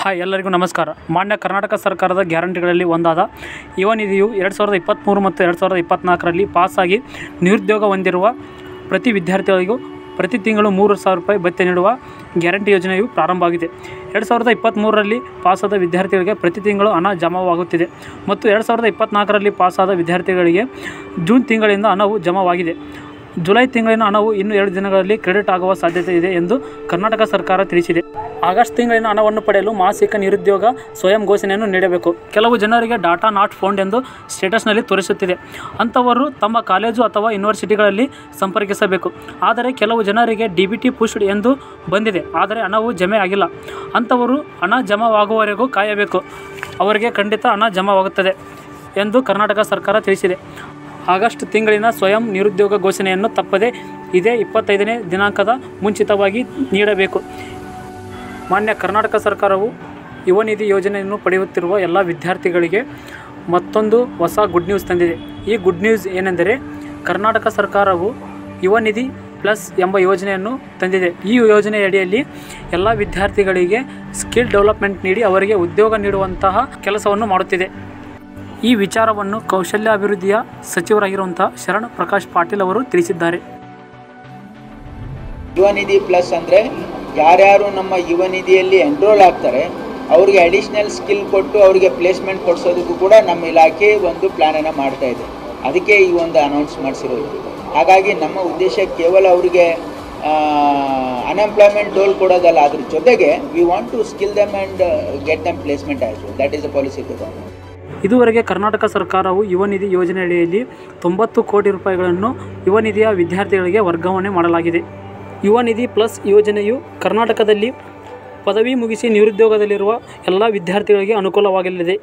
Hi ಎಲ್ಲರಿಗೂ ನಮಸ್ಕಾರ. ಮಾನ್ಯ ಕರ್ನಾಟಕ ಸರ್ಕಾರದ ಗ್ಯಾರಂಟಿಗಳಲ್ಲಿ ಒಂದಾದ ಯುವ ನಿಧಿಯು 2023 ಮತ್ತು 2024ರಲ್ಲಿ ಪಾಸಾಗಿ ನಿರುದ್ಯೋಗ ಹೊಂದಿರುವ ಪ್ರತಿ ವಿದ್ಯಾರ್ಥಿಗಳಿಗೂ ಪ್ರತಿ ತಿಂಗಳು 3,000 ರೂಪಾಯಿ ಭತ್ಯೆ ನೀಡುವ ಗ್ಯಾರಂಟಿ ಯೋಜನೆಯು ಪ್ರಾರಂಭವಾಗಿದೆ. 2023ರಲ್ಲಿ ಪಾಸಾದ ವಿದ್ಯಾರ್ಥಿಗಳಿಗೆ ಪ್ರತಿ ತಿಂಗಳು ಹಣ ಜಮಾವಾಗುತ್ತಿದೆ ಮತ್ತು 2024ರಲ್ಲಿ ಪಾಸಾದ ವಿದ್ಯಾರ್ಥಿಗಳಿಗೆ ಜೂನ್ ತಿಂಗಳಿಂದ ಹಣವು ಜಮಾವಾಗಿದೆ. ಜುಲೈ ತಿಂಗಳಿನ ಹಣವು ಇನ್ನು 2 ದಿನಗಳಲ್ಲಿ ಕ್ರೆಡಿಟ್ ಆಗುವ ಸಾಧ್ಯತೆ ಇದೆ ಎಂದು ಕರ್ನಾಟಕ ಸರ್ಕಾರ ತಿಳಿಸಿದೆ. ಆಗಸ್ಟ್ ತಿಂಗಳಿನ ಹಣವನ್ನು ಪಡೆಯಲು ಮಾಸಿಕ ನಿರುದ್ಯೋಗ ಸ್ವಯಂ ಘೋಷಣೆಯನ್ನು ನೀಡಬೇಕು. ಕೆಲವು ಜನರಿಗೆ ಡಾಟಾ ನಾಟ್ ಫೌಂಡ್ ಎಂದು ಸ್ಟೇಟಸ್ನಲ್ಲಿ ತೋರಿಸುತ್ತಿದೆ. ಅಂಥವರು ತಮ್ಮ ಕಾಲೇಜು ಅಥವಾ ಯೂನಿವರ್ಸಿಟಿಗಳಲ್ಲಿ ಸಂಪರ್ಕಿಸಬೇಕು. ಆದರೆ ಕೆಲವು ಜನರಿಗೆ DBT ಪುಷ್ಡ್ ಎಂದು ಬಂದಿದೆ, ಆದರೆ ಹಣವು ಜಮೆ ಆಗಿಲ್ಲ. ಅಂಥವರು ಹಣ ಜಮಾವಾಗುವವರೆಗೂ ಕಾಯಬೇಕು. ಅವರಿಗೆ ಖಂಡಿತ ಹಣ ಜಮಾವಾಗುತ್ತದೆ ಎಂದು ಕರ್ನಾಟಕ ಸರ್ಕಾರ ತಿಳಿಸಿದೆ. ಆಗಸ್ಟ್ ತಿಂಗಳಿನ ಸ್ವಯಂ ನಿರುದ್ಯೋಗ ಘೋಷಣೆಯನ್ನು ತಪ್ಪದೆ ಇದೇ 25ನೇ ದಿನಾಂಕದ ಮುಂಚಿತವಾಗಿ ನೀಡಬೇಕು. ಮಾನ್ಯ ಕರ್ನಾಟಕ ಸರ್ಕಾರವು ಯುವ ನಿಧಿ ಯೋಜನೆಯನ್ನು ಪಡೆಯುತ್ತಿರುವ ಎಲ್ಲ ವಿದ್ಯಾರ್ಥಿಗಳಿಗೆ ಮತ್ತೊಂದು ಹೊಸ ಗುಡ್ ನ್ಯೂಸ್ ತಂದಿದೆ. ಈ ಗುಡ್ ನ್ಯೂಸ್ ಏನೆಂದರೆ ಕರ್ನಾಟಕ ಸರ್ಕಾರವು ಯುವ ನಿಧಿ ಪ್ಲಸ್ ಎಂಬ ಯೋಜನೆಯನ್ನು ತಂದಿದೆ. ಈ ಯೋಜನೆಯಡಿಯಲ್ಲಿ ಎಲ್ಲ ವಿದ್ಯಾರ್ಥಿಗಳಿಗೆ ಸ್ಕಿಲ್ ಡೆವಲಪ್ಮೆಂಟ್ ನೀಡಿ ಅವರಿಗೆ ಉದ್ಯೋಗ ನೀಡುವಂತಹ ಕೆಲಸವನ್ನು ಮಾಡುತ್ತಿದೆ. ಈ ವಿಚಾರವನ್ನು ಕೌಶಲ್ಯಾಭಿವೃದ್ಧಿಯ ಸಚಿವರಾಗಿರುವಂಥ ಶರಣ್ ಪ್ರಕಾಶ್ ಪಾಟೀಲ್ ಅವರು ತಿಳಿಸಿದ್ದಾರೆ. ಯುವ ನಿಧಿ ಪ್ಲಸ್ ಅಂದರೆ ಯಾರ್ಯಾರು ನಮ್ಮ ಯುವ ನಿಧಿಯಲ್ಲಿ ಎನ್ರೋಲ್ ಆಗ್ತಾರೆ ಅವರಿಗೆ ಅಡಿಷ್ನಲ್ ಸ್ಕಿಲ್ ಕೊಟ್ಟು ಅವರಿಗೆ ಪ್ಲೇಸ್ಮೆಂಟ್ ಕೊಡಿಸೋದಕ್ಕೂ ಕೂಡ ನಮ್ಮ ಇಲಾಖೆ ಒಂದು ಪ್ಲ್ಯಾನನ್ನು ಮಾಡ್ತಾ ಇದೆ. ಅದಕ್ಕೆ ಈ ಒಂದು ಅನೌನ್ಸ್ ಮಾಡಿಸಿರೋದು. ಹಾಗಾಗಿ ನಮ್ಮ ಉದ್ದೇಶ ಕೇವಲ ಅವರಿಗೆ ಅನ್ಎಂಪ್ಲಾಯ್ಮೆಂಟ್ ಡೋಲ್ ಕೊಡೋದಲ್ಲ, ಅದ್ರ ಜೊತೆಗೆ we want to skill them and get them placement as well. That is the policy of the government. ಇದುವರೆಗೆ ಕರ್ನಾಟಕ ಸರ್ಕಾರವು ಯುವ ನಿಧಿ ಯೋಜನೆಯಡಿಯಲ್ಲಿ 90 ಕೋಟಿ ರೂಪಾಯಿಗಳನ್ನು ಯುವ ನಿಧಿಯ ವಿದ್ಯಾರ್ಥಿಗಳಿಗೆ ವರ್ಗಾವಣೆ ಮಾಡಲಾಗಿದೆ. ಯುವ ನಿಧಿ ಪ್ಲಸ್ ಯೋಜನೆಯು ಕರ್ನಾಟಕದಲ್ಲಿ ಪದವಿ ಮುಗಿಸಿ ನಿರುದ್ಯೋಗದಲ್ಲಿರುವ ಎಲ್ಲ ವಿದ್ಯಾರ್ಥಿಗಳಿಗೆ ಅನುಕೂಲವಾಗಲಿದೆ.